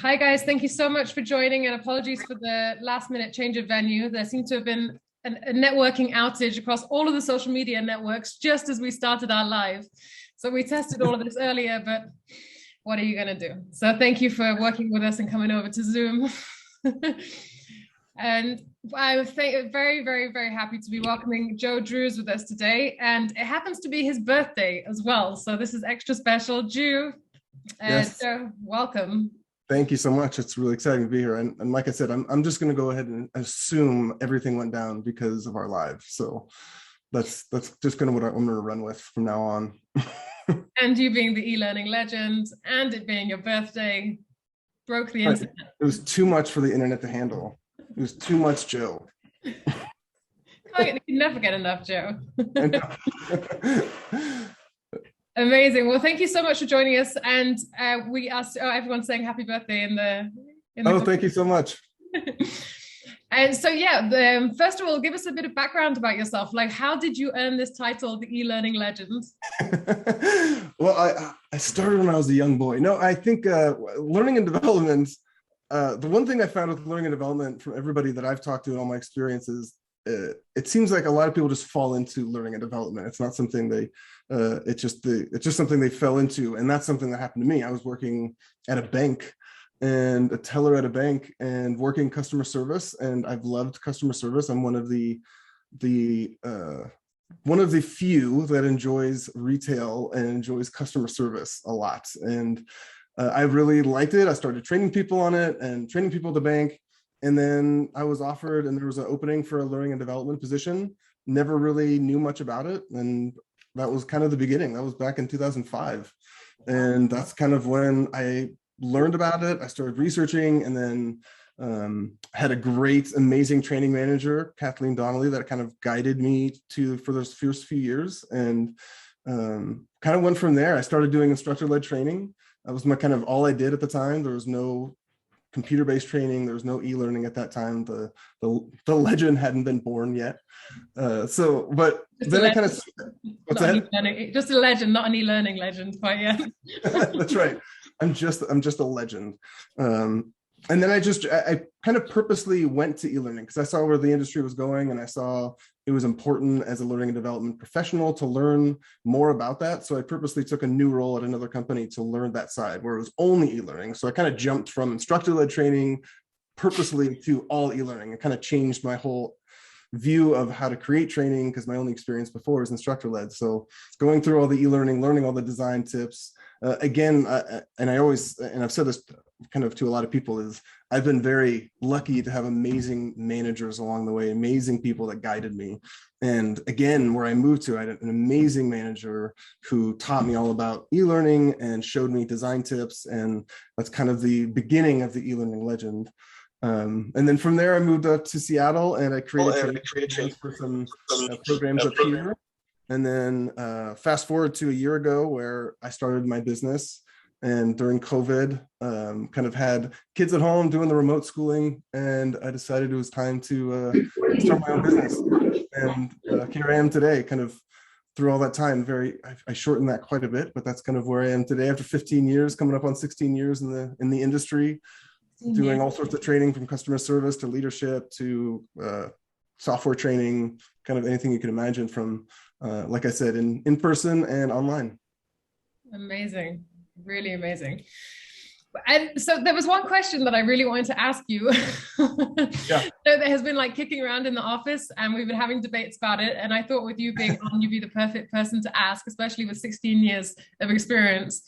Hi guys, thank you so much for joining and apologies for the last minute change of venue. There seemed to have been a networking outage across all of the social media networks just as we started our live. So we tested all of this earlier, but what are you going to do? So thank you for working with us and coming over to Zoom. And I'm very, very, very happy to be welcoming Joe Drews with us today. And it happens to be his birthday as well. So this is extra special. Yes. Joe, welcome. Thank you so much. It's really exciting to be here. And like I said, I'm just going to go ahead and assume everything went down because of our live. So that's just kind of what I'm going to run with from now on. And you being the e-learning legend and it being your birthday broke the internet. It was too much for the internet to handle. It was too much, Joe. You can never get enough, Joe. Amazing. Well, thank you so much for joining us. And we asked everyone saying happy birthday in the thank you so much. And so, yeah, first of all, give us a bit of background about yourself. Like, how did you earn this title, the e-learning legend? Well, I started when I was a young boy. No, I think learning and development, the one thing I found with learning and development from everybody that I've talked to in all my experiences, it seems like a lot of people just fall into learning and development. It's not something it's just something they fell into. And that's something that happened to me. I was working at a bank and a teller at a bank and working customer service. And I've loved customer service. I'm one of the few that enjoys retail and enjoys customer service a lot. And I really liked it. I started training people on it and training people at the bank. And then I was offered, and there was an opening for a learning and development position. Never really knew much about it. And that was kind of the beginning. That was back in 2005. And that's kind of when I learned about it. I started researching, and then had a great, amazing training manager, Kathleen Donnelly, that kind of guided me for those first few years. And kind of went from there. I started doing instructor-led training. That was my kind of all I did at the time. There was no computer-based training. There was no e-learning at that time. The legend hadn't been born yet. But just then I kind of, what's that? Just a legend, not an e-learning legend, but yeah. That's right. I'm just a legend. And then I kind of purposely went to e-learning because I saw where the industry was going, and I saw it was important as a learning and development professional to learn more about that. So I purposely took a new role at another company to learn that side where it was only e-learning. So I kind of jumped from instructor-led training purposely to all e-learning. It kind of changed my whole view of how to create training because my only experience before was instructor-led. So going through all the e-learning, learning all the design tips, and I've said this kind of to a lot of people, is I've been very lucky to have amazing managers along the way, amazing people that guided me. And again, where I moved to, I had an amazing manager who taught me all about e-learning and showed me design tips. And that's kind of the beginning of the e-learning legend. And then from there, I moved up to Seattle, and I created training for some programs up here. And then fast forward to a year ago where I started my business, and during COVID, kind of had kids at home doing the remote schooling, and I decided it was time to start my own business. And here I am today, kind of through all that time. I shortened that quite a bit, but that's kind of where I am today after 15 years, coming up on 16 years in the industry, doing all sorts of training from customer service to leadership to software training, kind of anything you can imagine from, like I said, in person and online. Amazing. Really amazing. And so there was one question that I really wanted to ask you. Yeah. So there has been like kicking around in the office, and we've been having debates about it. And I thought with you being on, you'd be the perfect person to ask, especially with 16 years of experience.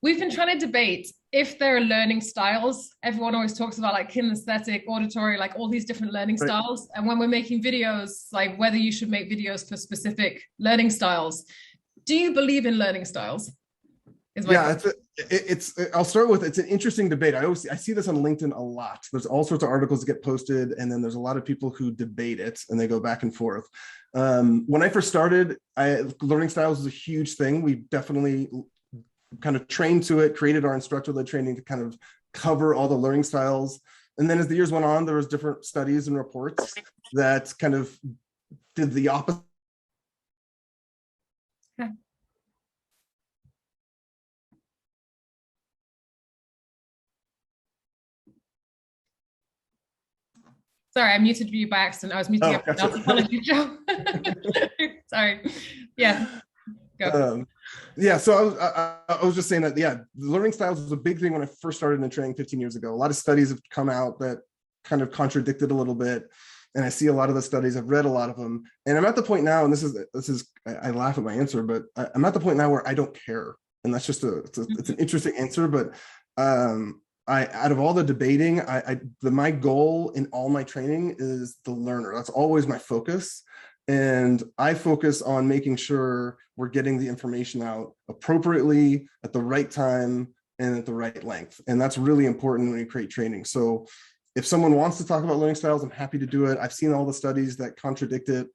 We've been trying to debate if there are learning styles. Everyone always talks about like kinesthetic, auditory, like all these different learning styles. And when we're making videos, like whether you should make videos for specific learning styles. Do you believe in learning styles? Yeah, I'll start with, it's an interesting debate. I see this on LinkedIn a lot. There's all sorts of articles that get posted, and then there's a lot of people who debate it and they go back and forth. When I first started, learning styles was a huge thing. We definitely kind of trained to it, created our instructor-led training to kind of cover all the learning styles. And then as the years went on, there was different studies and reports that kind of did the opposite. Sorry, I muted you by accident. I was muting everyone else. Apologies, Joe. Sorry. Yeah, go. Yeah, so I was just saying that, yeah, learning styles was a big thing when I first started in training 15 years ago. A lot of studies have come out that kind of contradicted a little bit. And I see a lot of the studies, I've read a lot of them. And I'm at the point now, and this is I laugh at my answer, but I'm at the point now where I don't care. And that's just it's an interesting answer, but out of all the debating, my goal in all my training is the learner. That's always my focus. And I focus on making sure we're getting the information out appropriately at the right time and at the right length. And that's really important when you create training. So if someone wants to talk about learning styles, I'm happy to do it. I've seen all the studies that contradict it,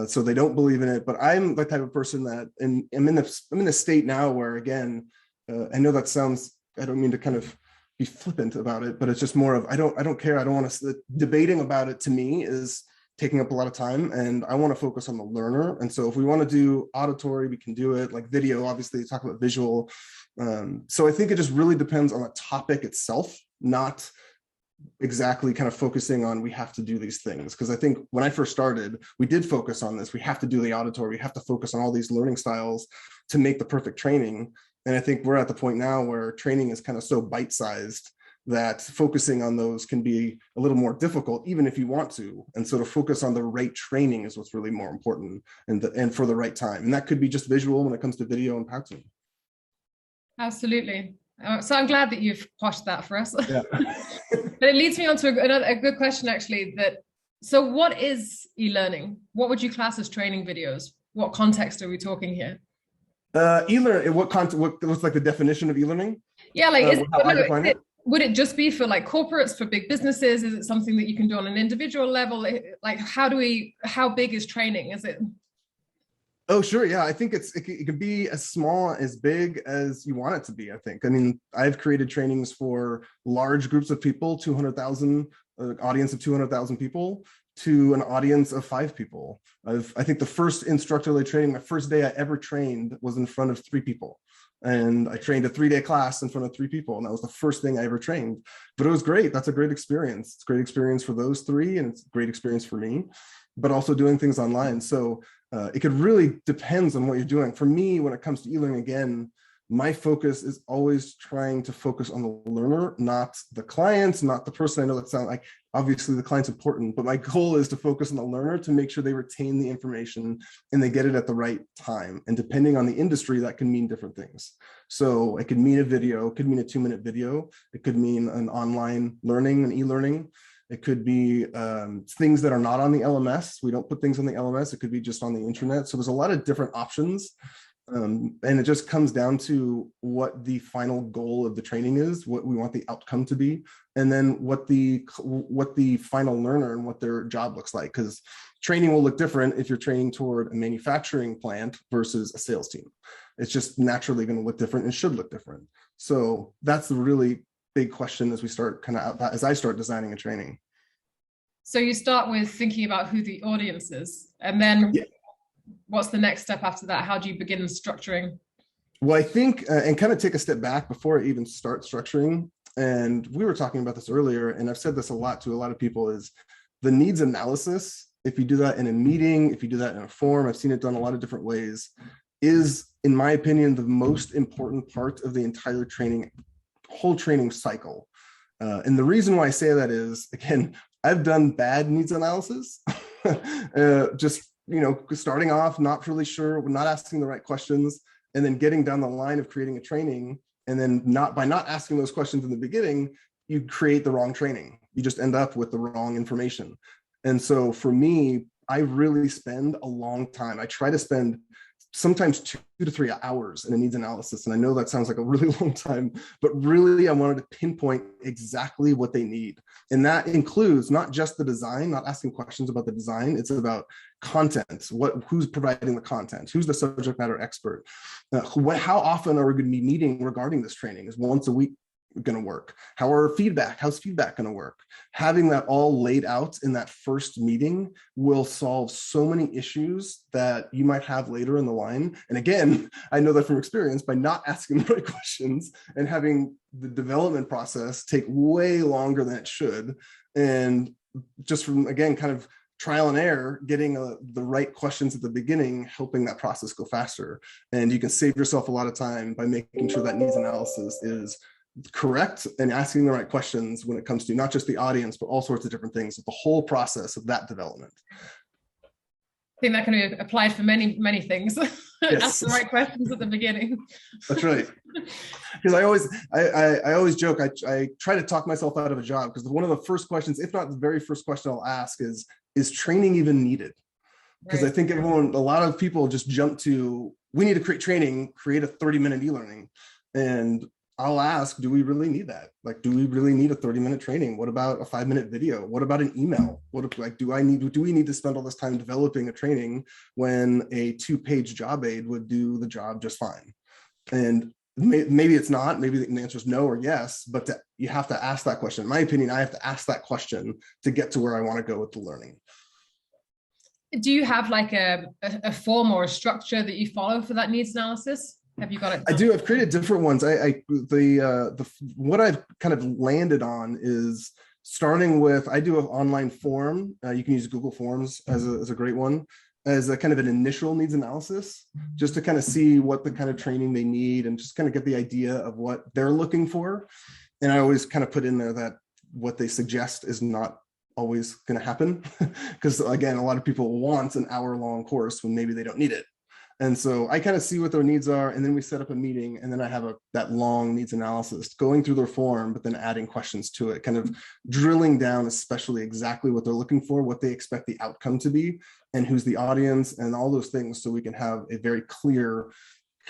so they don't believe in it. But I'm the type of person that, and I'm in a state now where, again, I know that sounds, I don't mean to kind of be flippant about it, but it's just more of, I don't care. I don't want to, debating about it to me is taking up a lot of time, and I want to focus on the learner. And so if we want to do auditory, we can do it. Like video, obviously, talk about visual. So I think it just really depends on the topic itself, not exactly kind of focusing on we have to do these things. Because I think when I first started, we did focus on this. We have to do the auditory. We have to focus on all these learning styles to make the perfect training. And I think we're at the point now where training is kind of so bite-sized that focusing on those can be a little more difficult, even if you want to. And so to focus on the right training is what's really more important, and for the right time. And that could be just visual when it comes to video and Powtoon. Absolutely. So I'm glad that you've poshed that for us. Yeah. But it leads me on to a good question, actually. So what is e-learning? What would you class as training videos? What context are we talking here? E-learning, what's like the definition of e-learning? Yeah, like would it just be for like corporates, for big businesses? Is it something that you can do on an individual level? Like how big is training? Is it? Oh, sure. Yeah, I think it can be as small, as big as you want it to be, I think. I mean, I've created trainings for large groups of people, 200,000, audience of 200,000 people, to an audience of 5 people. I think the first instructor-led training, my first day I ever trained was in front of 3 people. And I trained a 3-day class in front of 3 people. And that was the first thing I ever trained. But it was great. That's a great experience. It's a great experience for those 3, and it's a great experience for me, but also doing things online. So it could really depends on what you're doing. For me, when it comes to e-learning, again, my focus is always trying to focus on the learner, not the clients, not the person. I know that sounds like, obviously the client's important, but my goal is to focus on the learner to make sure they retain the information and they get it at the right time. And depending on the industry, that can mean different things. So it could mean a video, it could mean a 2-minute video. It could mean an online learning, an e-learning. It could be things that are not on the LMS. We don't put things on the LMS. It could be just on the internet. So there's a lot of different options. And it just comes down to what the final goal of the training is, what we want the outcome to be, and then what the final learner and what their job looks like. Because training will look different if you're training toward a manufacturing plant versus a sales team. It's just naturally going to look different and should look different. So that's the really big question as we start as I start designing a training. So you start with thinking about who the audience is, and then what's the next step after that? How do you begin structuring? Well, I think, and kind of take a step back before I even start structuring, and we were talking about this earlier, and I've said this a lot to a lot of people, is the needs analysis. If you do that in a meeting, if you do that in a forum, I've seen it done a lot of different ways, is, in my opinion, the most important part of the entire whole training cycle. And the reason why I say that is, again, I've done bad needs analysis, just, starting off, not really sure, not asking the right questions, and then getting down the line of creating a training. And then by not asking those questions in the beginning, you create the wrong training. You just end up with the wrong information. And so for me, I really spend a long time. I try to spend sometimes 2 to 3 hours in a needs analysis. And I know that sounds like a really long time, but really I wanted to pinpoint exactly what they need. And that includes not just the design, not asking questions about the design. It's about content, who's providing the content, who's the subject matter expert, how often are we going to be meeting regarding this training? Is once a week going to work? How's feedback going to work? Having that all laid out in that first meeting will solve so many issues that you might have later in the line. And again, I know that from experience, by not asking the right questions and having the development process take way longer than it should, and just from, again, kind of trial and error, getting the right questions at the beginning, helping that process go faster. And you can save yourself a lot of time by making sure that needs analysis is correct and asking the right questions when it comes to not just the audience, but all sorts of different things, the whole process of that development. I think that can be applied for many, many things. Yes. Ask the right questions at the beginning. That's right. Because I always joke, I try to talk myself out of a job, because one of the first questions, if not the very first question I'll ask is training even needed? Because right. I think a lot of people just jump to, we need to create training, create a 30-minute e-learning. And I'll ask, do we really need that? Like, do we really need a 30-minute training? What about a 5-minute video? What about an email? What if, like, do we need to spend all this time developing a training when a 2-page job aid would do the job just fine? And maybe it's not, maybe the answer is no or yes, but you have to ask that question. In my opinion, I have to ask that question to get to where I want to go with the learning. Do you have like a form or a structure that you follow for that needs analysis? Have you got it? I do. I've created different ones. What I've kind of landed on is starting with, I do an online form. You can use Google Forms as a great one, as a kind of an initial needs analysis, just to kind of see what the kind of training they need and just kind of get the idea of what they're looking for. And I always kind of put in there that what they suggest is not always going to happen, because again, a lot of people want an hour-long course when maybe they don't need it. And so I kind of see what their needs are, and then we set up a meeting, and then I have that long needs analysis, going through their form, but then adding questions to it, kind of drilling down especially exactly what they're looking for, what they expect the outcome to be, and who's the audience, and all those things, so we can have a very clear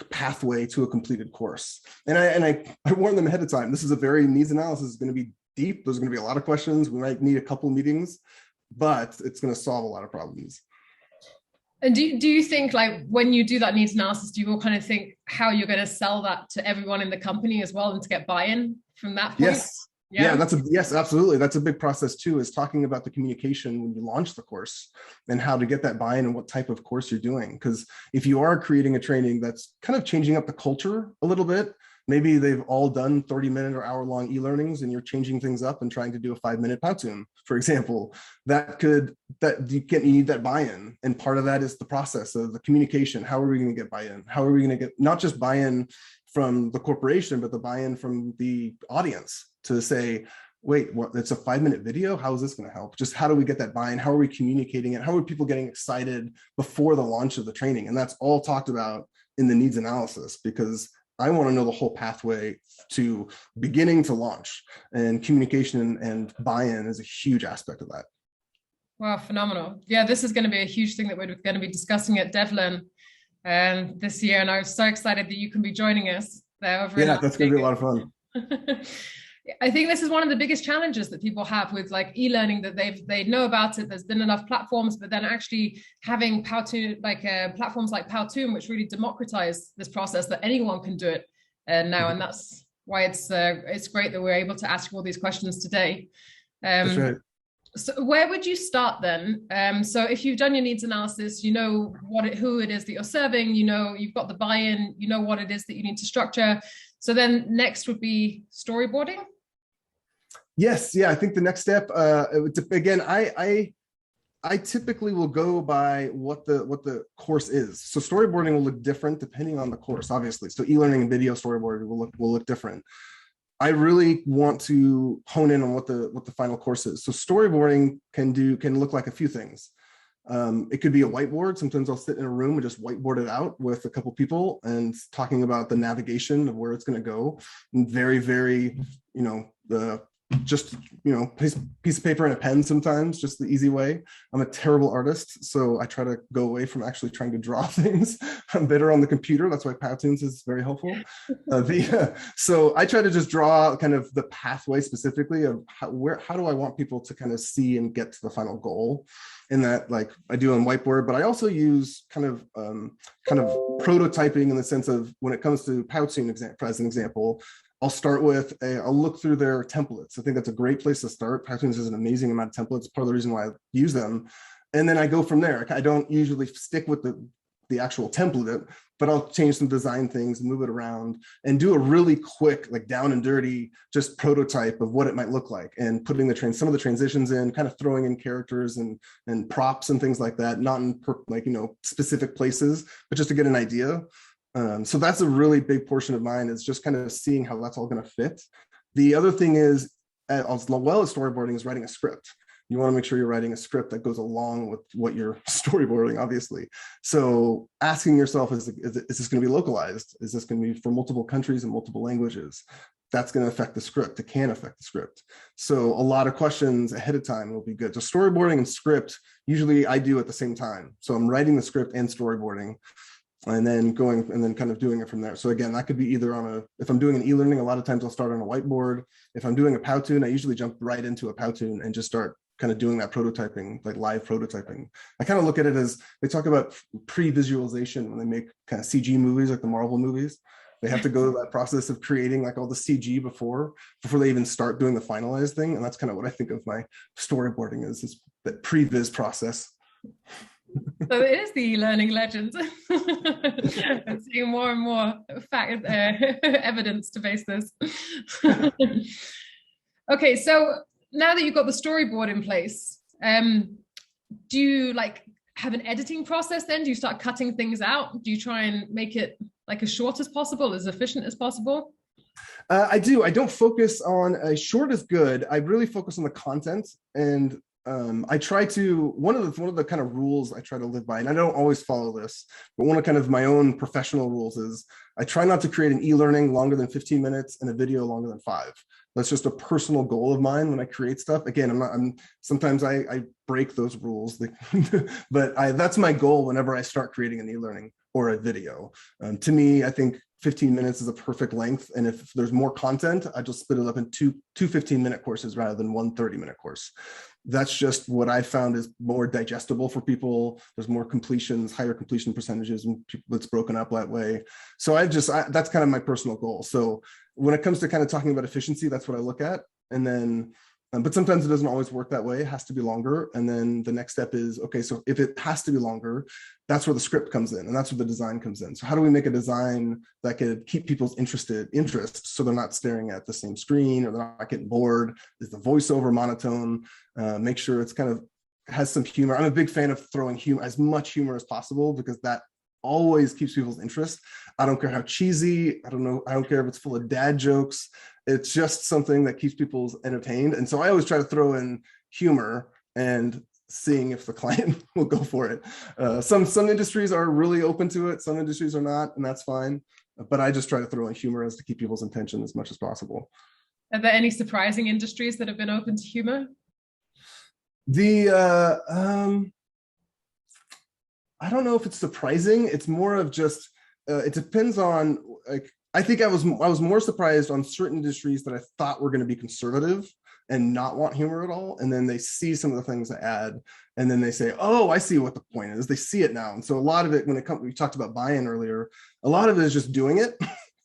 pathway to a completed course. And I warn them ahead of time, this is a very needs analysis, is going to be deep, there's going to be a lot of questions, we might need a couple meetings, but it's going to solve a lot of problems. And do you think, like, when you do that needs analysis, do you all kind of think how you're going to sell that to everyone in the company as well, and to get buy-in from that point? Yes. Yeah, yes, absolutely. That's a big process too, is talking about the communication when you launch the course and how to get that buy-in and what type of course you're doing. Because if you are creating a training that's kind of changing up the culture a little bit, maybe they've all done 30-minute or hour-long e-learnings, and you're changing things up and trying to do a 5-minute Powtoon, for example. You need that buy-in, and part of that is the process of the communication. How are we going to get buy-in? How are we going to get not just buy-in from the corporation, but the buy-in from the audience to say, wait, what? It's a 5-minute video. How is this going to help? Just how do we get that buy-in? How are we communicating it? How are people getting excited before the launch of the training? And that's all talked about in the needs analysis, because I want to know the whole pathway to beginning to launch, and communication and buy-in is a huge aspect of that. Wow, phenomenal. Yeah, this is going to be a huge thing that we're going to be discussing at Devlin this year. And I'm so excited that you can be joining us there. Yeah, that's going to be a lot of fun. I think this is one of the biggest challenges that people have with like e-learning, that they know about it. There's been enough platforms, but then actually having Powtoon, platforms like Powtoon, which really democratize this process, that anyone can do it now. And that's why it's great that we're able to ask all these questions today. That's right. So where would you start then? So if you've done your needs analysis, you know who it is that you're serving, you know, you've got the buy-in, you know what it is that you need to structure. So then next would be storyboarding. Yes, yeah, I think the next step, again, I typically will go by what the course is. So storyboarding will look different depending on the course, obviously. So e-learning and video storyboarding will look different. I really want to hone in on what the final course is. So storyboarding can look like a few things. It could be a whiteboard. Sometimes I'll sit in a room and just whiteboard it out with a couple people and talking about the navigation of where it's going to go. And very, very, piece of paper and a pen sometimes, just the easy way. I'm a terrible artist, so I try to go away from actually trying to draw things. I'm better on the computer. That's why Powtoons is very helpful. So I try to just draw kind of the pathway specifically of how do I want people to kind of see and get to the final goal. In that, like I do on whiteboard, but I also use kind of prototyping in the sense of when it comes to Powtoon as an example. I'll start with I'll look through their templates. I think that's a great place to start. Powtoons has an amazing amount of templates, part of the reason why I use them. And then I go from there. I don't usually stick with the actual template, but I'll change some design things, move it around, and do a really quick, like down and dirty, just prototype of what it might look like, and putting some of the transitions in, kind of throwing in characters and props and things like that, not in like, you know, specific places, but just to get an idea. So that's a really big portion of mine, is just kind of seeing how that's all going to fit. The other thing is, as well as storyboarding, is writing a script. You want to make sure you're writing a script that goes along with what you're storyboarding, obviously. So asking yourself, is this going to be localized? Is this going to be for multiple countries and multiple languages? That's going to affect the script. It can affect the script. So a lot of questions ahead of time will be good. So storyboarding and script, usually I do at the same time. So I'm writing the script and storyboarding, and then kind of doing it from there. So again, that could be either if I'm doing an e-learning, a lot of times I'll start on a whiteboard. If I'm doing a Powtoon, I usually jump right into a Powtoon and just start kind of doing that prototyping, like live prototyping. I kind of look at it as, they talk about pre-visualization when they make kind of CG movies, like the Marvel movies. They have to go through that process of creating like all the CG before they even start doing the finalized thing. And that's kind of what I think of my storyboarding is that pre-viz process. So it is the e-learning legend. I'm seeing more and more evidence to base this. Okay, so now that you've got the storyboard in place, do you like have an editing process then? Do you start cutting things out? Do you try and make it like as short as possible, as efficient as possible? I do. I don't focus on short is good. I really focus on the content, and I try to, one of the kind of rules I try to live by, and I don't always follow this, but one of kind of my own professional rules is I try not to create an e-learning longer than 15 minutes and a video longer than 5. That's just a personal goal of mine when I create stuff. Again, sometimes I break those rules, but that's my goal whenever I start creating an e-learning or a video. To me, I think 15 minutes is a perfect length. And if there's more content, I just split it up in two 15-minute courses rather than one 30-minute course. That's just what I found is more digestible for people. There's more completions, higher completion percentages, and it's broken up that way. So that's kind of my personal goal. So when it comes to kind of talking about efficiency, that's what I look at. And then, but sometimes it doesn't always work that way. It has to be longer. And then the next step is, okay, so if it has to be longer, that's where the script comes in, and that's where the design comes in. So how do we make a design that could keep people's interest so they're not staring at the same screen, or they're not getting bored? Is the voiceover monotone? Make sure it's kind of has some humor. I'm a big fan of throwing as much humor as possible, because that always keeps people's interest. I don't care how cheesy, I don't care if it's full of dad jokes. It's just something that keeps people entertained. And so I always try to throw in humor and seeing if the client will go for it. Some industries are really open to it, some industries are not, and that's fine. But I just try to throw in humor as to keep people's attention as much as possible. Are there any surprising industries that have been open to humor? I don't know if it's surprising. It's more of just, it depends on, like, I think I was more surprised on certain industries that I thought were going to be conservative and not want humor at all. And then they see some of the things I add, and then they say, oh, I see what the point is. They see it now. And so a lot of it, we talked about buy-in earlier, a lot of it is just doing it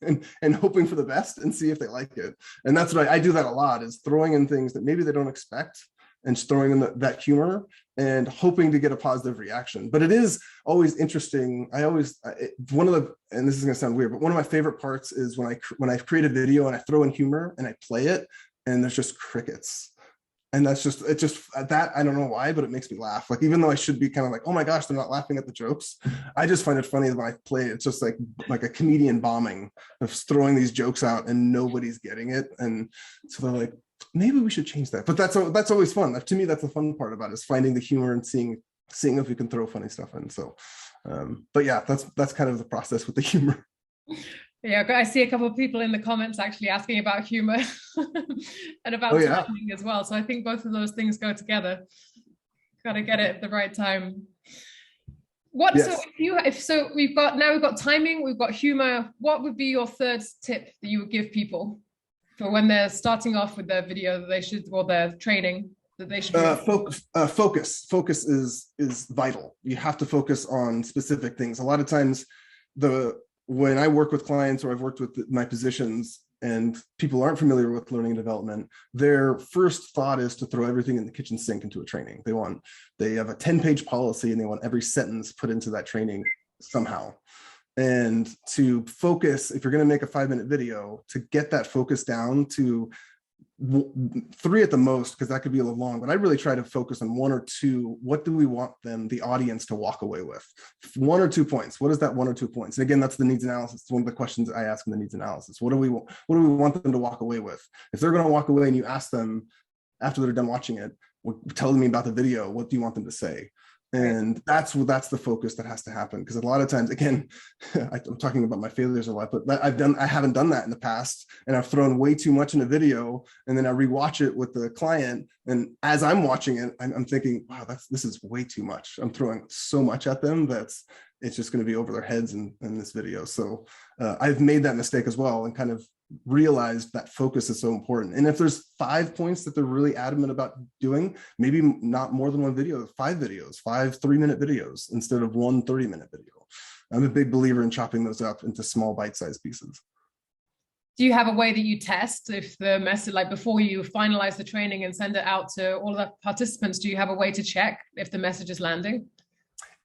and hoping for the best and see if they like it. And that's what I do that a lot, is throwing in things that maybe they don't expect, and just throwing in that humor and hoping to get a positive reaction. But it is always interesting. And this is going to sound weird, but one of my favorite parts is when I create a video and I throw in humor and I play it, and there's just crickets. And that's just, that, I don't know why, but it makes me laugh. Like, even though I should be kind of like, oh my gosh, they're not laughing at the jokes, I just find it funny when I play it. It's just like a comedian bombing of throwing these jokes out and nobody's getting it. And so they're like, maybe we should change that. But that's always fun. To me, that's the fun part about it, is finding the humor and seeing if we can throw funny stuff in. So, but yeah, that's kind of the process with the humor. Yeah, I see a couple of people in the comments actually asking about humor and about timing as well. So I think both of those things go together. Got to get it at the right time. So we've got timing, we've got humor. What would be your third tip that you would give people for when they're starting off with their video that they should, or their training that they should focus is vital. You have to focus on specific things. A lot of times when I work with clients, or I've worked with my positions, and people aren't familiar with learning and development, their first thought is to throw everything in the kitchen sink into a training. They have a 10-page policy and they want every sentence put into that training. somehow. And to focus, if you're going to make a 5-minute video, to get that focus down to 3 at the most, because that could be a little long, but I really try to focus on 1 or 2. What do we want the audience to walk away with? 1 or 2 points. What is that 1 or 2 points? And again, that's the needs analysis. It's one of the questions I ask in the needs analysis. What do we want them to walk away with? If they're going to walk away and you ask them after they're done watching it, tell me about the video, what do you want them to say? And that's the focus that has to happen, because a lot of times, again, I'm talking about my failures a lot, but I haven't done that in the past, and I've thrown way too much in a video, and then I rewatch it with the client, and as I'm watching it, I'm thinking, wow, this is way too much. I'm throwing so much at them it's just going to be over their heads in this video. So I've made that mistake as well, and kind of realized that focus is so important. And if there's 5 points that they're really adamant about doing, maybe not more than 1 video, 5 videos, 5 3-minute videos instead of 1 30-minute video. I'm a big believer in chopping those up into small bite-sized pieces. Do you have a way that you test if the message, like before you finalize the training and send it out to all the participants, do you have a way to check if the message is landing?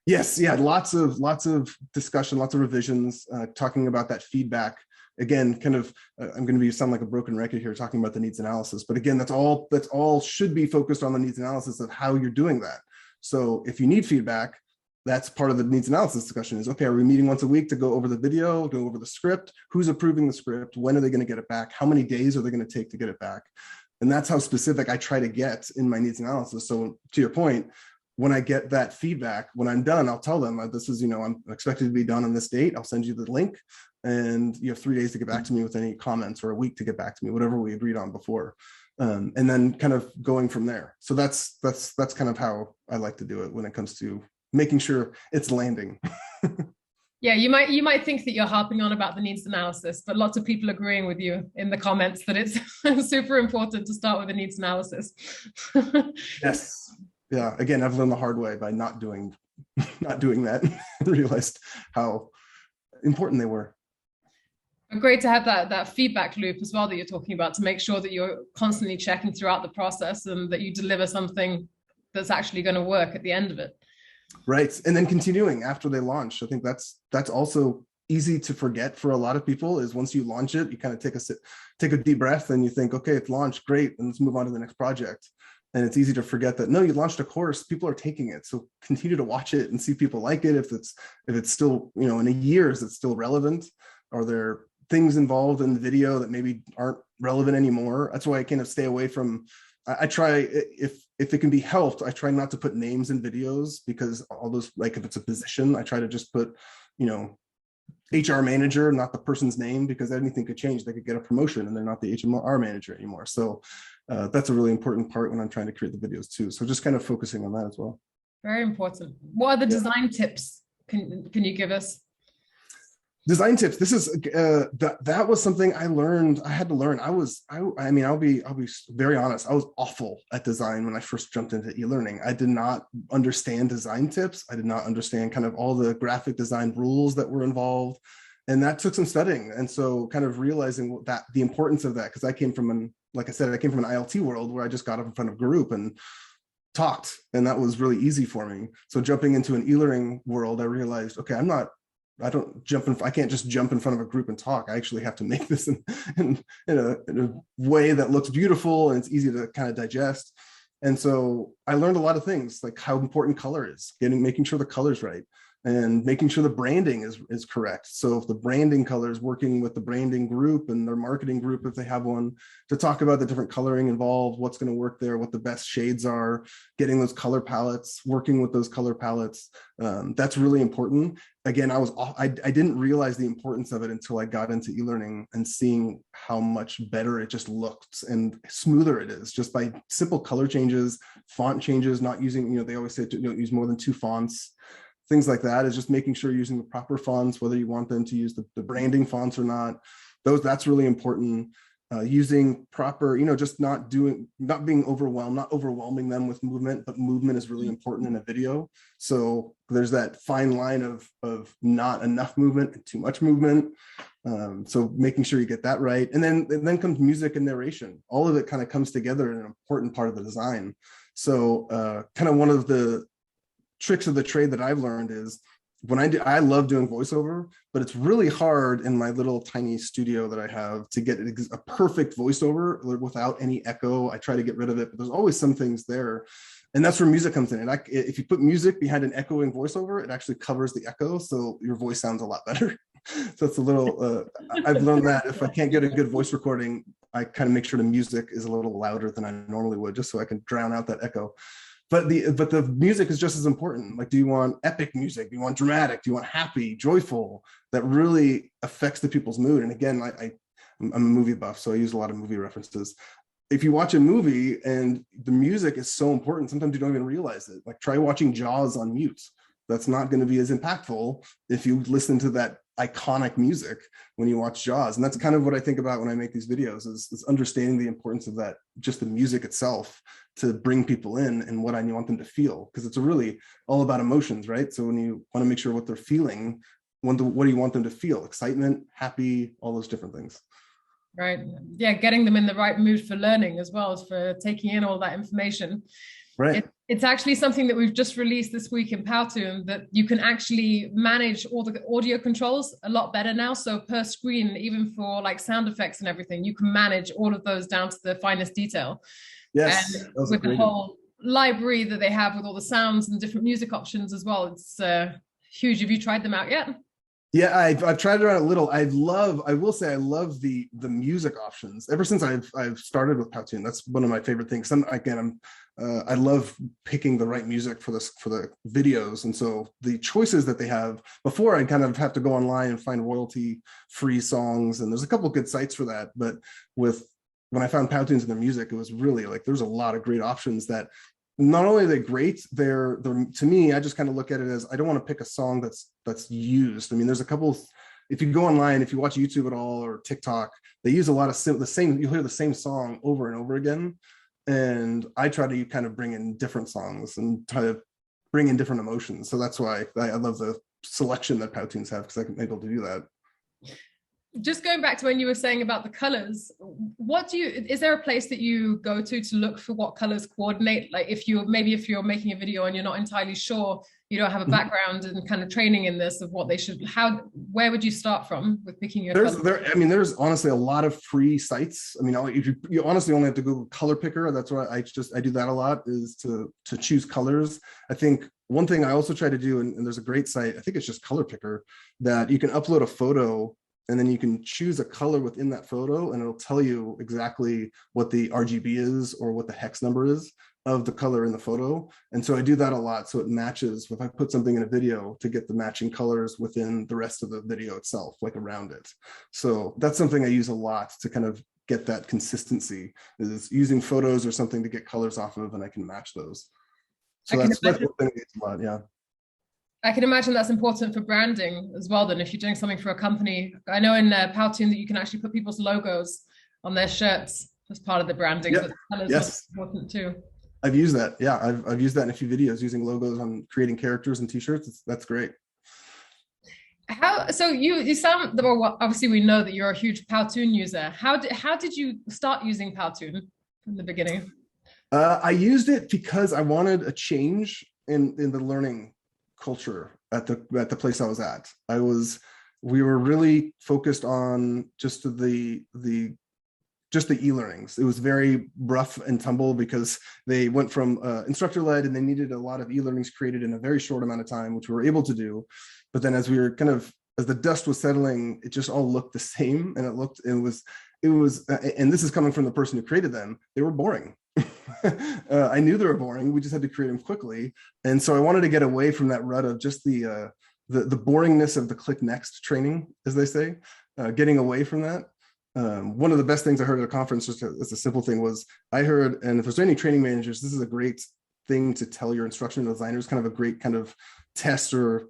Yes, yeah, lots of discussion, lots of revisions, talking about that feedback. Again, kind of, I'm going to sound like a broken record here talking about the needs analysis, but again, that's all should be focused on the needs analysis of how you're doing that. So if you need feedback, that's part of the needs analysis discussion is, okay, are we meeting once a week to go over the video, go over the script? Who's approving the script? When are they going to get it back? How many days are they going to take to get it back? And that's how specific I try to get in my needs analysis. So to your point, when I get that feedback, when I'm done, I'll tell them this is, I'm expected to be done on this date. I'll send you the link, and you have 3 days to get back to me with any comments, or a week to get back to me, whatever we agreed on before. And then kind of going from there. So that's kind of how I like to do it when it comes to making sure it's landing. Yeah, you might think that you're harping on about the needs analysis, but lots of people agreeing with you in the comments that it's super important to start with the needs analysis. Yes. Yeah, again, I've learned the hard way by not doing that and realized how important they were. Great to have that feedback loop as well that you're talking about, to make sure that you're constantly checking throughout the process and that you deliver something that's actually going to work at the end of it. Right, and then continuing after they launch. I think that's also easy to forget for a lot of people, is once you launch it, you kind of take a deep breath and you think, okay, it's launched, great, and let's move on to the next project. And it's easy to forget that, no, you launched a course, people are taking it. So continue to watch it and see people like it. If it's still, in a year, is it still relevant? Are there things involved in the video that maybe aren't relevant anymore? That's why I kind of stay away from, I try, if it can be helped, I try not to put names in videos, because all those, like if it's a position, I try to just put, HR manager, not the person's name, because anything could change. They could get a promotion and they're not the HR manager anymore. So that's a really important part when I'm trying to create the videos too. So just kind of focusing on that as well. Very important. What are the design tips? Can you give us? Design tips. This is that was something I learned. I had to learn. I'll be very honest. I was awful at design when I first jumped into e-learning. I did not understand design tips. I did not understand kind of all the graphic design rules that were involved, and that took some studying. And so, kind of realizing that the importance of that, because I came from an ILT world where I just got up in front of a group and talked, and that was really easy for me. So jumping into an e-learning world, I realized, okay, I can't just jump in front of a group and talk. I actually have to make this in a way that looks beautiful and it's easy to kind of digest. And so I learned a lot of things, like how important color is, making sure the color's right, and making sure the branding is correct. So if the branding color is working with the branding group and their marketing group, if they have one, to talk about the different coloring involved, what's going to work there, what the best shades are, getting those color palettes, working with those color palettes. That's really important. Again, I didn't realize the importance of it until I got into e-learning and seeing how much better it just looked and smoother it is, just by simple color changes, font changes, not using, they always say don't use more than 2 fonts. Things like that is just making sure you're using the proper fonts, whether you want them to use the branding fonts or not. That's really important. Using proper, just not being overwhelmed, not overwhelming them with movement, but movement is really important in a video. So there's that fine line of not enough movement and too much movement. So making sure you get that right. And then comes music and narration. All of it kind of comes together in an important part of the design. So kind of one of the tricks of the trade that I've learned is I love doing voiceover, but it's really hard in my little tiny studio that I have to get a perfect voiceover without any echo. I try to get rid of it, but there's always some things there. And that's where music comes in. And if you put music behind an echoing voiceover, it actually covers the echo. So your voice sounds a lot better. So it's a little, I've learned that if I can't get a good voice recording, I kind of make sure the music is a little louder than I normally would, just so I can drown out that echo. But the music is just as important. Like, do you want epic music? Do you want dramatic? Do you want happy, joyful? That really affects the people's mood. And again, I'm a movie buff, so I use a lot of movie references. If you watch a movie and the music is so important, sometimes you don't even realize it. Like, try watching Jaws on mute. That's not going to be as impactful if you listen to that iconic music when you watch Jaws. And that's kind of what I think about when I make these videos, is understanding the importance of that, just the music itself, to bring people in and what I want them to feel, because it's really all about emotions, right? So when you want to make sure what they're feeling, what do you want them to feel? Excitement, happy, all those different things. Right. Yeah, getting them in the right mood for learning as well as for taking in all that information. Right. It's actually something that we've just released this week in Powtoon, that you can actually manage all the audio controls a lot better now. So per screen, even for like sound effects and everything, you can manage all of those down to the finest detail. Yes. And with the whole library that they have with all the sounds and different music options as well, it's huge. Have you tried them out yet? Yeah, I've tried it out a little. I will say I love the music options. Ever since I've started with Powtoon, that's one of my favorite things. I love picking the right music for the videos, and so the choices that they have. Before, I'd kind of have to go online and find royalty-free songs, and there's a couple of good sites for that. But when I found Powtoons and their music, it was really like there's a lot of great options that. Not only are they great, they're to me, I just kind of look at it as, I don't want to pick a song that's used. I mean, there's a couple, if you go online, if you watch YouTube at all or TikTok, they use a lot of you'll hear the same song over and over again. And I try to kind of bring in different songs and try to bring in different emotions. So that's why I love the selection that Powtoons have, because I'm able to do that. Just going back to when you were saying about the colors, is there a place that you go to look for what colors coordinate? Like if you're making a video and you're not entirely sure, you don't have a background and kind of training in this of what they should, where would you start from with picking your colors? There's honestly a lot of free sites. I mean, if you honestly only have to Google color picker. That's why I do that a lot, is to choose colors. I think one thing I also try to do, and there's a great site, I think it's just Color Picker, that you can upload a photo and then you can choose a color within that photo, and it'll tell you exactly what the RGB is or what the hex number is of the color in the photo. And so I do that a lot, so it matches if I put something in a video to get the matching colors within the rest of the video itself, like around it. So that's something I use a lot to kind of get that consistency, is using photos or something to get colors off of, and I can match those. So that's one thing I use a lot, yeah. I can imagine that's important for branding as well. Then if you're doing something for a company, I know in Powtoon that you can actually put people's logos on their shirts as part of the branding. Yep. But yes, important too. I've used that. Yeah, I've used that in a few videos, using logos on creating characters and t-shirts. That's great. So you sound, well, obviously we know that you're a huge Powtoon user. How did you start using Powtoon from the beginning? I used it because I wanted a change in the learning culture at the place I was at. We were really focused on just the e-learnings. It was very rough and tumble because they went from instructor-led, and they needed a lot of e-learnings created in a very short amount of time, which we were able to do. But then as the dust was settling, it just all looked the same, and it was, and this is coming from the person who created them, they were boring. I knew they were boring. We just had to create them quickly. And so I wanted to get away from that rut of just the boringness of the click next training, as they say, getting away from that. One of the best things I heard at a conference, just as a simple thing, was I heard, and if there's any training managers, this is a great thing to tell your instructional designers, kind of a great kind of test or,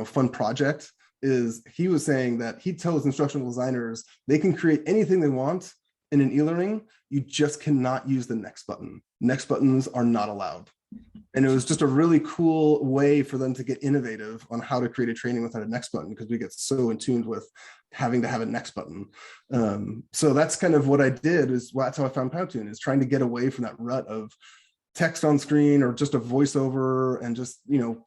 fun project, is he was saying that he tells instructional designers they can create anything they want in an e-learning. You just cannot use the next button. Next buttons are not allowed. And it was just a really cool way for them to get innovative on how to create a training without a next button, because we get so in tune with having to have a next button. So that's kind of what I did, that's how I found Powtoon, is trying to get away from that rut of text on screen or just a voiceover and just,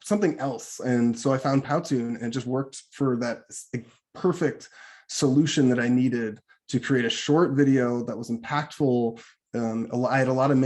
something else. And so I found Powtoon and it just worked for that perfect solution that I needed to create a short video that was impactful. I had a lot of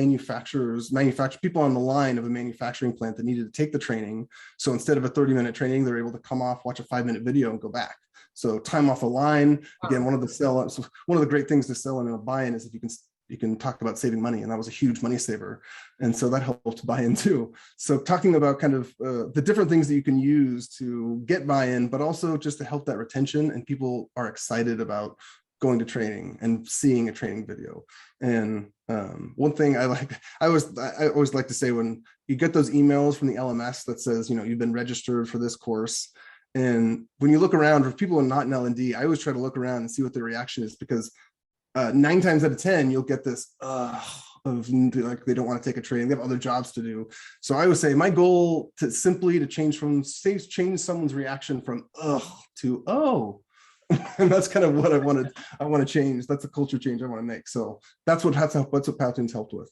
people on the line of a manufacturing plant that needed to take the training. So instead of a 30-minute training, they're able to come off, watch a 5-minute video and go back. So time off the line. Again, one of the great things to sell in a buy-in is if you can talk about saving money, and that was a huge money saver. And so that helped buy-in too. So talking about kind of the different things that you can use to get buy-in, but also just to help that retention, and people are excited about going to training and seeing a training video. And one thing I always like to say, when you get those emails from the LMS that says, you've been registered for this course, and when you look around for people who are not in L&D, I always try to look around and see what their reaction is, because 9 times out of 10, you'll get this of like, they don't want to take a training, they have other jobs to do. So I would say my goal to change someone's reaction from to oh. And that's kind of what I want to change. That's a culture change I want to make. So that's what Powtoon's helped with.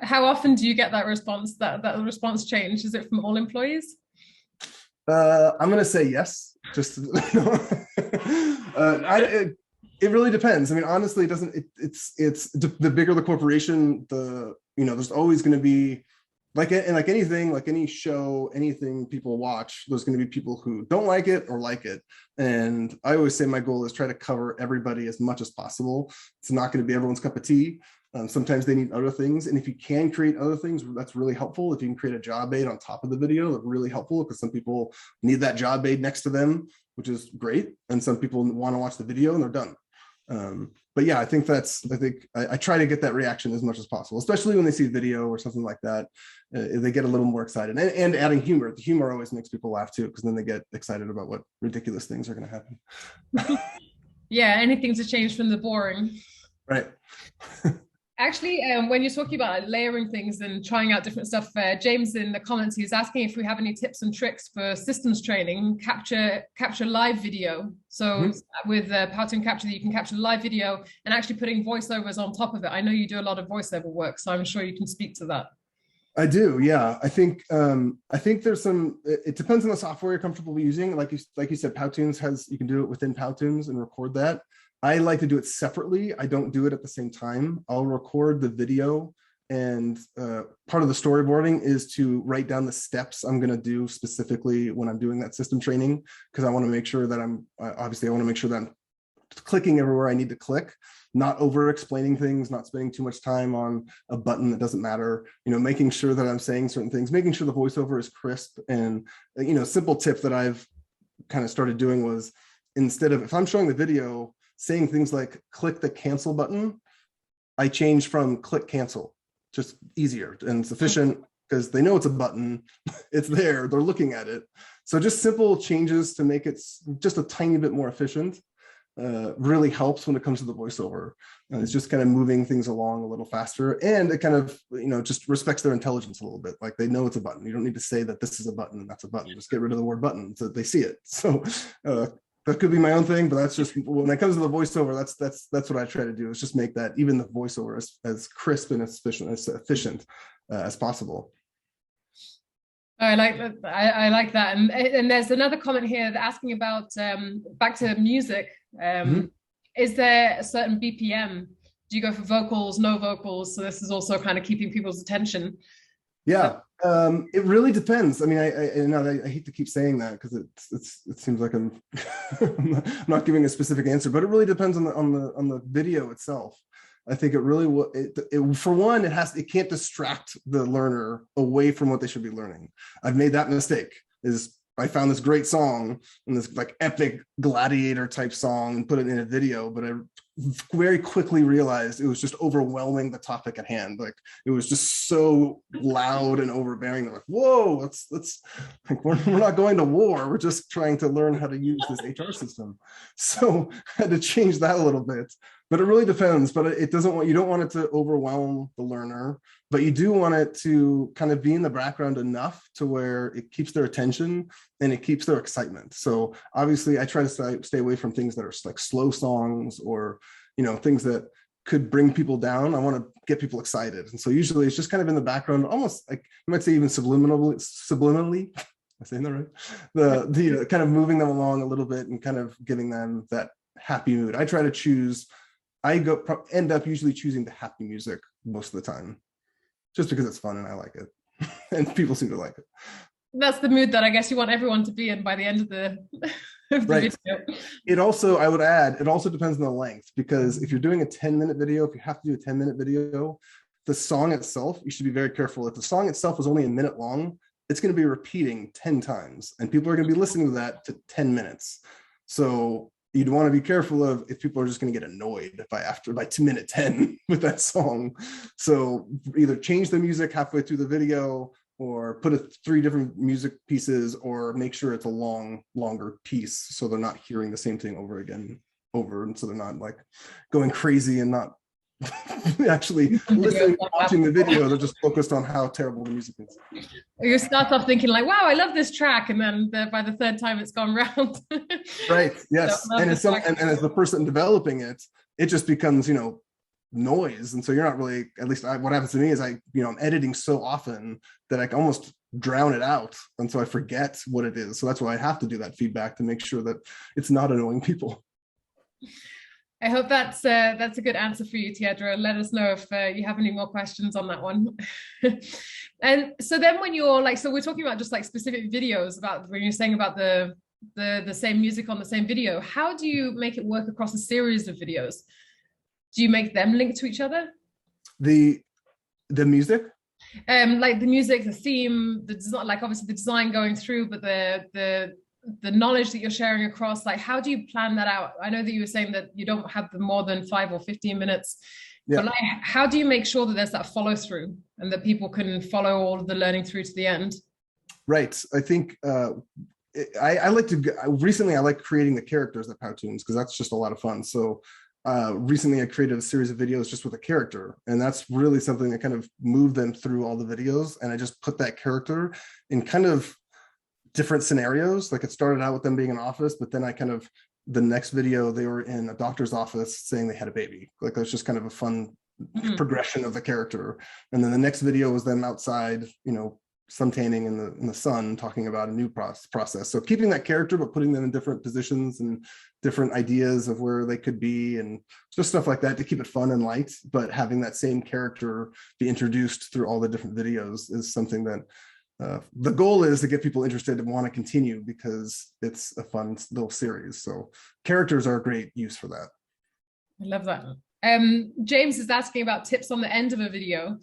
How often do you get that response, that response change? Is it from all employees? I'm going to say yes. Just it really depends. I mean, honestly, it doesn't. It's the bigger the corporation, there's always going to be like anything, like any show, anything people watch, there's going to be people who don't like it or like it. And I always say my goal is try to cover everybody as much as possible. It's not going to be everyone's cup of tea. Sometimes they need other things. And if you can create other things, that's really helpful. If you can create a job aid on top of the video, that's really helpful, because some people need that job aid next to them, which is great. And some people want to watch the video and they're done. But yeah, I think I try to get that reaction as much as possible, especially when they see video or something like that. They get a little more excited, and adding humor. The humor always makes people laugh too, because then they get excited about what ridiculous things are going to happen. Yeah, anything to change from the boring. Right. Actually, when you're talking about layering things and trying out different stuff, James in the comments, he's asking if we have any tips and tricks for systems training, capture live video. So with Powtoon Capture, you can capture live video and actually putting voiceovers on top of it. I know you do a lot of voiceover work, so I'm sure you can speak to that. I do, yeah. I think there's some. It depends on the software you're comfortable using. Like you said, Powtoons you can do it within Powtoons and record that. I like to do it separately. I don't do it at the same time. I'll record the video, and part of the storyboarding is to write down the steps I'm going to do specifically when I'm doing that system training, because I want to make sure that I'm clicking everywhere I need to click, not over explaining things, not spending too much time on a button that doesn't matter, making sure that I'm saying certain things, making sure the voiceover is crisp. And, simple tip that I've kind of started doing was, instead of, if I'm showing the video, saying things like click the cancel button, I change from click cancel, just easier and sufficient, because they know it's a button, it's there, they're looking at it. So just simple changes to make it just a tiny bit more efficient really helps when it comes to the voiceover. And it's just kind of moving things along a little faster, and it kind of, just respects their intelligence a little bit. Like, they know it's a button. You don't need to say that this is a button and that's a button. Just get rid of the word button so that they see it. So that could be my own thing, but that's just, when it comes to the voiceover, that's what I try to do, is just make that, even the voiceover, as crisp and as efficient as possible. I like that. I like that. And there's another comment here asking about, back to music. Is there a certain BPM? Do you go for vocals, no vocals? So this is also kind of keeping people's attention. Yeah, it really depends. I mean, I hate to keep saying that, because it seems like I'm not giving a specific answer, but it really depends on the video itself. I think it really will. For one, it can't distract the learner away from what they should be learning. I've made that mistake. I found this great song, and this like epic gladiator type song, and put it in a video, but I very quickly realized it was just overwhelming the topic at hand. Like, it was just so loud and overbearing. They're like, whoa, let's like, we're not going to war. We're just trying to learn how to use this HR system. So I had to change that a little bit. But it really depends. But you don't want it to overwhelm the learner, but you do want it to kind of be in the background enough to where it keeps their attention and it keeps their excitement. So obviously I try to stay away from things that are like slow songs, or, things that could bring people down. I want to get people excited. And so usually it's just kind of in the background, almost like you might say even subliminally. Am I saying that right? The kind of moving them along a little bit and kind of giving them that happy mood. I try to choose, end up usually choosing the happy music most of the time, just because it's fun and I like it. And people seem to like it. That's the mood that I guess you want everyone to be in by the end of the, right. video. It also, I would add, it also depends on the length, because if you're doing a 10-minute video, if you have to do a 10-minute video, the song itself, you should be very careful. If the song itself is only a minute long, it's going to be repeating 10 times and people are going to be listening to that to 10 minutes. So you'd want to be careful of if people are just going to get annoyed by 2 minute 10 with that song. So either change the music halfway through the video or put 3 different music pieces, or make sure it's a longer piece so they're not hearing the same thing over and so they're not like going crazy and not actually listening, watching the video. They're just focused on how terrible the music is. You start off thinking like, wow, I love this track, and then by the 3rd time it's gone round. Right. Yes. So, and as the person developing it, it just becomes, noise. And so you're not really, at least what happens to me is I'm editing so often that I can almost drown it out. And so I forget what it is. So that's why I have to do that feedback to make sure that it's not annoying people. I hope that's a good answer for you, Teodra. Let us know if you have any more questions on that one. And so then when you're like, so we're talking about just like specific videos, about when you're saying about the same music on the same video, how do you make it work across a series of videos? Do you make them link to each other? The music? Like the music, the theme, the design, like obviously the design going through, but the knowledge that you're sharing across, like how do you plan that out? I know that you were saying that you don't have more than 5 or 15 minutes, yeah. But like, how do you make sure that there's that follow through and that people can follow all of the learning through to the end? Right. I think I like creating the characters at Powtoons, because that's just a lot of fun. So recently I created a series of videos just with a character, and that's really something that kind of moved them through all the videos. And I just put that character in kind of different scenarios. Like it started out with them being in office, but then the next video they were in a doctor's office saying they had a baby. Like that's just kind of a fun progression of the character. And then the next video was them outside, suntanning in the sun, talking about a new process. So keeping that character, but putting them in different positions and different ideas of where they could be, and just stuff like that to keep it fun and light. But having that same character be introduced through all the different videos is something that the goal is to get people interested and want to continue, because it's a fun little series. So characters are a great use for that. I love that. James is asking about tips on the end of a video.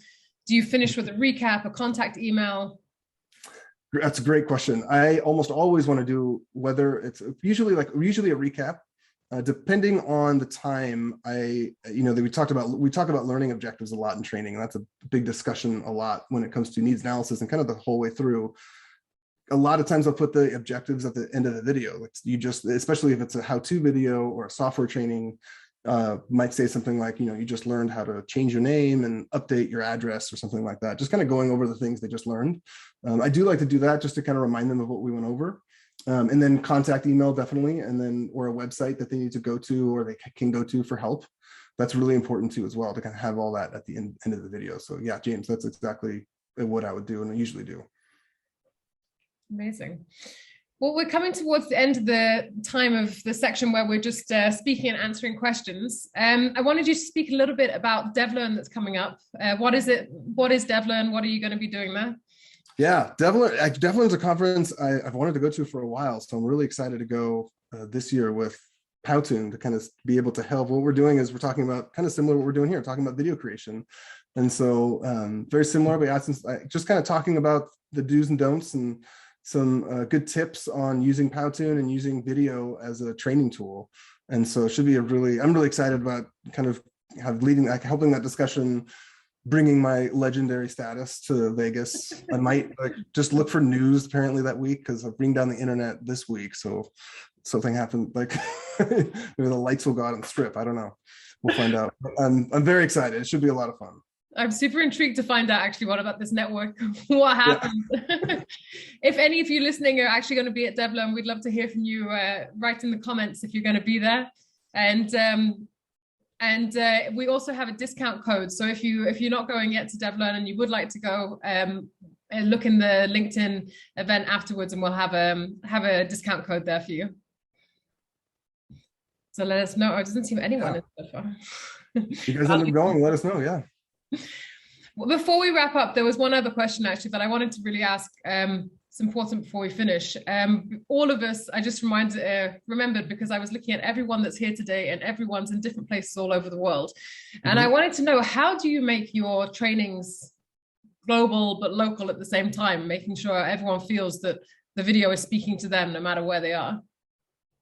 Do you finish with a recap, a contact email? That's a great question. I almost always want to do, whether it's usually a recap, depending on the time. We talk about learning objectives a lot in training, and that's a big discussion a lot when it comes to needs analysis and kind of the whole way through. A lot of times I'll put the objectives at the end of the video. Like especially if it's a how-to video or a software training, might say something like, you just learned how to change your name and update your address or something like that. Just kind of going over the things they just learned. I do like to do that just to kind of remind them of what we went over. And then contact email, definitely. And then, or a website that they need to go to, or they can go to for help. That's really important too, as well, to kind of have all that at the end of the video. So yeah, James, that's exactly what I would do and I usually do. Amazing. Well, we're coming towards the end of the time of the section where we're just speaking and answering questions. I wanted you to speak a little bit about Devlin that's coming up. What is it? What is Devlin? What are you going to be doing there? Yeah, Devlin's a conference I've wanted to go to for a while. So I'm really excited to go this year with Powtoon to kind of be able to help. What we're doing is we're talking about kind of similar to what we're doing here, talking about video creation. And so very similar, but just kind of talking about the do's and don'ts and some good tips on using Powtoon and using video as a training tool. And so it should be I'm really excited about kind of helping that discussion, bringing my legendary status to Vegas. I might just look for news apparently that week, because I'm bringing down the internet this week. So something happened, like maybe the lights will go out on the strip. I don't know. We'll find out. But I'm very excited. It should be a lot of fun. I'm super intrigued to find out actually what about this network, what happened. Yeah. If any of you listening are actually going to be at Devlin, we'd love to hear from you. Write in the comments if you're going to be there. And And we also have a discount code. So if you're not going yet to Devlin and you would like to go, look in the LinkedIn event afterwards, and we'll have a discount code there for you. So let us know. It doesn't seem anyone is so far. You guys end up going, let us know. Yeah. Well, before we wrap up, there was one other question actually that I wanted to really ask. It's important before we finish. All of us, I just remembered because I was looking at everyone that's here today, and everyone's in different places all over the world. And I wanted to know, how do you make your trainings global but local at the same time, making sure everyone feels that the video is speaking to them no matter where they are?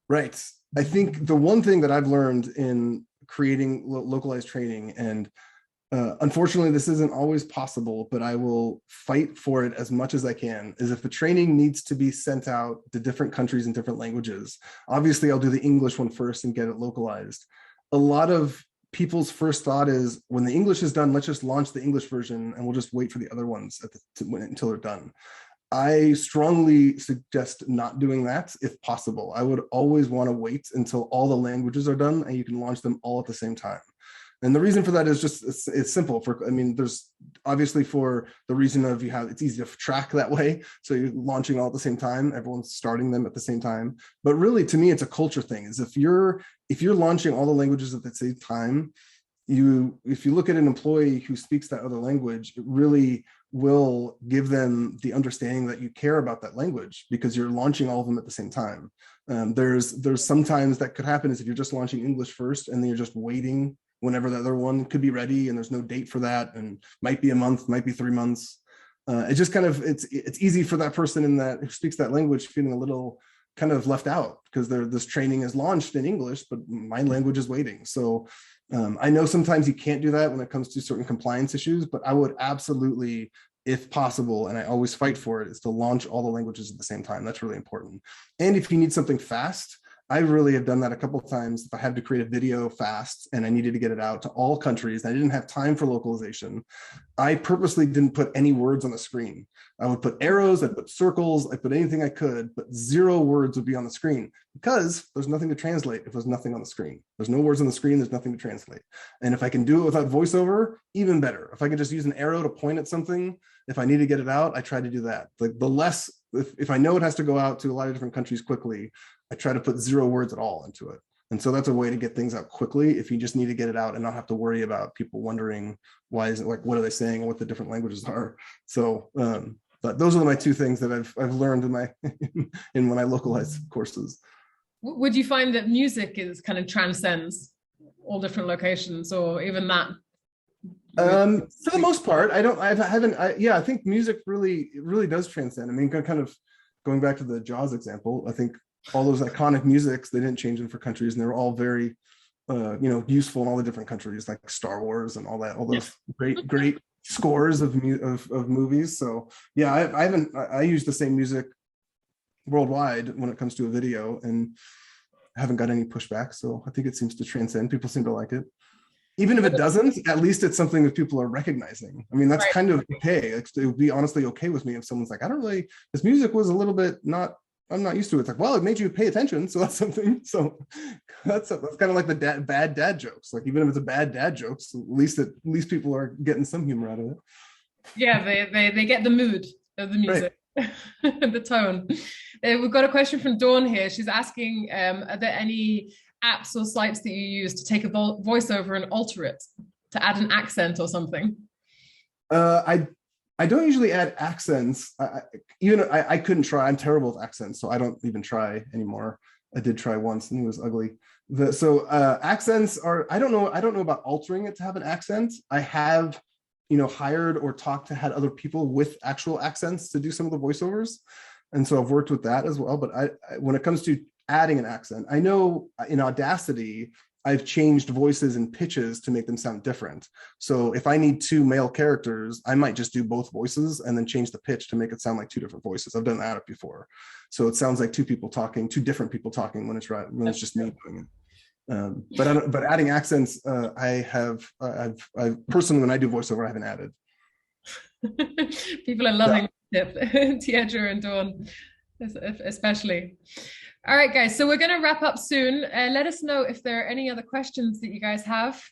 Right. I think the one thing that I've learned in creating localized training, and unfortunately, this isn't always possible, but I will fight for it as much as I can, is if the training needs to be sent out to different countries in different languages, obviously I'll do the English one first and get it localized. A lot of people's first thought is, when the English is done, let's just launch the English version and we'll just wait for the other ones until they're done. I strongly suggest not doing that if possible. I would always want to wait until all the languages are done and you can launch them all at the same time. And the reason for that is just, it's simple. There's obviously, for the reason of it's easy to track that way. So you're launching all at the same time, everyone's starting them at the same time. But really, to me, it's a culture thing. Is if you're launching all the languages at the same time, if you look at an employee who speaks that other language, it really will give them the understanding that you care about that language, because you're launching all of them at the same time. There's sometimes that could happen is if you're just launching English first and then you're just waiting whenever the other one could be ready, and there's no date for that, and might be a month, might be 3 months. It just kind of, it's easy for that person who speaks that language feeling a little kind of left out, because this training is launched in English, but my language is waiting. So I know sometimes you can't do that when it comes to certain compliance issues, but I would absolutely, if possible, and I always fight for it, is to launch all the languages at the same time. That's really important. And if you need something fast, I really have done that a couple of times. If I had to create a video fast and I needed to get it out to all countries, and I didn't have time for localization, I purposely didn't put any words on the screen. I would put arrows, I'd put circles, I'd put anything I could, but 0 words would be on the screen, because there's nothing to translate if there's nothing on the screen. There's no words on the screen, there's nothing to translate. And if I can do it without voiceover, even better. If I can just use an arrow to point at something, if I need to get it out, I try to do that. Like the less, if I know it has to go out to a lot of different countries quickly, I try to put 0 words at all into it. And so that's a way to get things out quickly if you just need to get it out and not have to worry about people wondering why is it, like, what are they saying and what the different languages are. So, but those are my 2 things that I've learned in when I localize courses. Would you find that music is kind of transcends all different locations, or even that? For the most part, I think music really does transcend. I mean, kind of going back to the Jaws example, I think all those iconic musics, they didn't change them for countries, and they were all very, useful in all the different countries, like Star Wars and all that, all those great scores of movies. So yeah, I use the same music worldwide when it comes to a video, and I haven't got any pushback. So I think it seems to transcend. People seem to like it. Even if it doesn't, at least it's something that people are recognizing. I mean, that's kind of okay. It would be honestly okay with me if someone's like, this music was a little bit I'm not used to it. It's like, well, it made you pay attention, so that's something. So that's kind of like the bad dad jokes. Like, even if it's a bad dad jokes, at least people are getting some humor out of it. Yeah, they get the mood of the music, right. The tone. We've got a question from Dawn here. She's asking, are there any apps or sites that you use to take a voiceover and alter it to add an accent or something? I don't usually add accents. I couldn't try. I'm terrible with accents, so I don't even try anymore. I did try once, and it was ugly. Accents are, I don't know about altering it to have an accent. I have, hired or had other people with actual accents to do some of the voiceovers, and so I've worked with that as well. But when it comes to adding an accent, I know in Audacity, I've changed voices and pitches to make them sound different. So if I need 2 male characters, I might just do both voices and then change the pitch to make it sound like 2 different voices. I've done that before. So it sounds like 2 different people talking when it's just me doing it. But adding accents, I've personally, when I do voiceover, I haven't added. People are loving it. Tiedra and Dawn, especially. All right, guys. So we're going to wrap up soon. Let us know if there are any other questions that you guys have.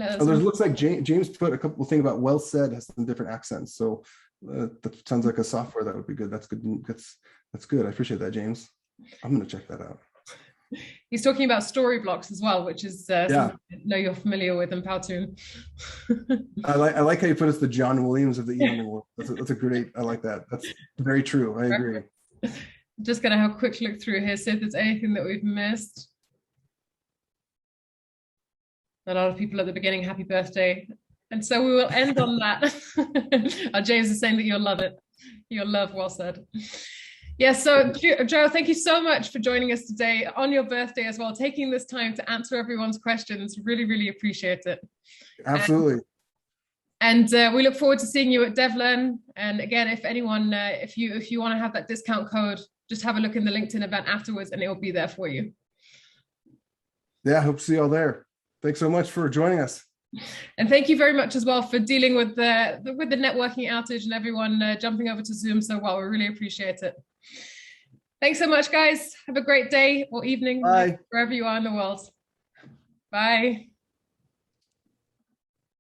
Oh, there looks like James put a couple of things about well said has some different accents. So that sounds like a software that would be good. That's good. That's good. I appreciate that, James. I'm going to check that out. He's talking about story blocks as well, which is something I know you're familiar with in Powtoon. I like how you put us the John Williams of the e-learning world. That's a great. I like that. That's very true. I agree. Just gonna have a quick look through here, see if there's anything that we've missed. A lot of people at the beginning, happy birthday. And so we will end on that. James is saying that you'll love it. You'll love well said. Yeah, so Joe, thank you so much for joining us today on your birthday as well, taking this time to answer everyone's questions. Really, really appreciate it. Absolutely. And we look forward to seeing you at Devlin. And again, if anyone, if you want to have that discount code, just have a look in the LinkedIn event afterwards and it will be there for you. Yeah, hope to see you all there. Thanks so much for joining us. And thank you very much as well for dealing with the networking outage and everyone jumping over to Zoom so well. We really appreciate it. Thanks so much, guys. Have a great day or evening, wherever you are in the world. Bye.